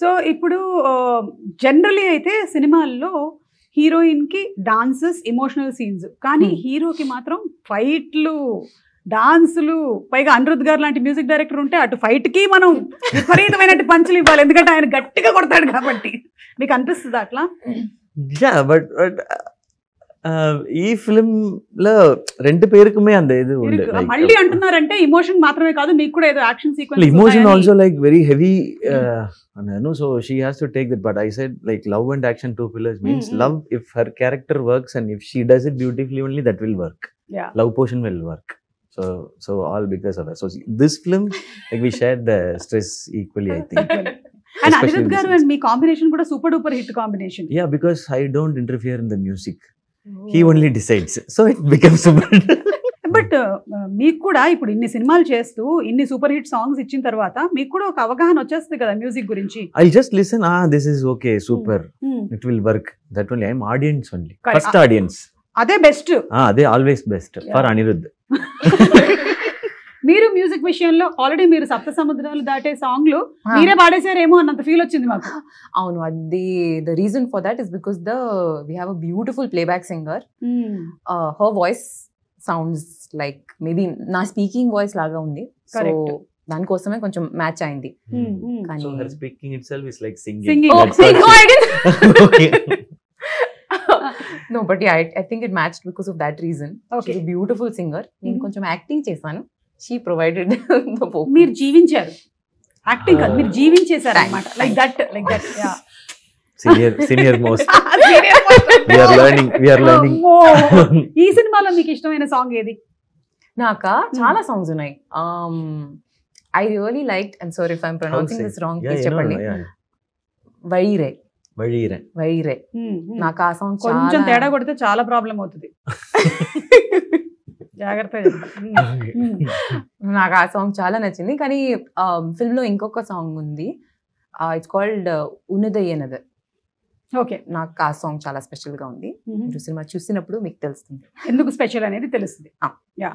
So ఇప్పుడు generally అయితే సినిమాల్లో హీరోయిన్ కి డాన్సెస్, ఎమోషనల్ సీన్స్, కానీ హీరోకి మాత్రం ఫైట్లు, డాన్సులు, పైగా అనిరుద్ధ్ గారు లాంటి మ్యూజిక్ డైరెక్టర్ ఉంటే అటు ఫైట్ కి మనం విపరీతమైన పంచులు ఇవ్వాలి, ఎందుకంటే ఆయన గట్టిగా కొడతాడు కాబట్టి. మీకు అనిపిస్తుంది అట్లా? బట్ ఈ ఫిలిం లో రెండు పేరుకుమే అంత ఇది మళ్ళీ అంటున్నారంటే ఎమోషన్ మాత్రమే కాదు, మీకు కూడా ఏదో action sequence, emotion also like very heavy అన్నాను. So she has to take that, but I said like love and action 2 pillars means love, if her character works and if she does it beautifully only, that will work. Love portion will work. So all because of that. So this film, like we shared the stress equally, I think. And Anirudh garu and me combination kuda super duper hit combination. Yeah, because I don't interfere in the music. He only decides. So it becomes super. But మీకు కూడా ఇప్పుడు ఇన్ని సినిమాలు చేస్తూ ఇన్ని super hit songs ఇచ్చిన తర్వాత మీకు కూడా ఒక అవగాహన వచ్చేస్తుంది కదా మ్యూజిక్ గురించి. I'll just listen, this is okay, super. It will work. That only I'm audience only. First audience. అదే బెస్ట్. అదే ఆల్వేస్ బెస్ట్ ఫర్ అనిరుద్ధ్. మీరు మ్యూజిక్ విషయంలో ఆల్రెడీ మీరు సప్త సముద్రాలు దాటే సాంగ్లు మీరే పాడేశారేమో అన్నంత ఫీల్ వచ్చింది మాకు. అవును, అది the reason for that is because we have a beautiful playback singer. Her voice sounds like maybe నా స్పీకింగ్ వాయిస్ లాగా ఉంది. సో దానికోసమే కొంచెం మ్యాచ్ అయింది. కానీ so her speaking itself is like singing. No, but yeah, I think it matched because of that reason. She's a beautiful singer. నేను కొంచెం acting చేశాను. She provided the vocal. మీరు జీవించారు, యాక్టింగ్ కాదు, మీరు జీవించేశారు అన్నమాట. Like that yeah. Senior most. We are learning. ఈ సినిమాలో మీకు ఇష్టమైన సాంగ్ ఏది? నాకా చాలా సాంగ్స్ ఉన్నాయి. I really liked, and sorry if I'm pronouncing this wrong, please చెప్పండి. వైరే. నాకు ఆ సాంగ్ కొంచెం తేడా కొడితే చాలా ప్రాబ్లం అవుతుంది, జాగ్రత్తగా. నాకు ఆ సాంగ్ చాలా నచ్చింది. కానీ ఫిల్మ్ లో ఇంకొక సాంగ్ ఉంది, ఇట్స్ కాల్డ్ ఉన్నదయ్యనదర్. ఓకే, నాకు ఆ సాంగ్ చాలా స్పెషల్ గా ఉంది. సినిమా చూసినప్పుడు మీకు తెలుస్తుంది ఎందుకు స్పెషల్ అనేది తెలుస్తుంది. యా.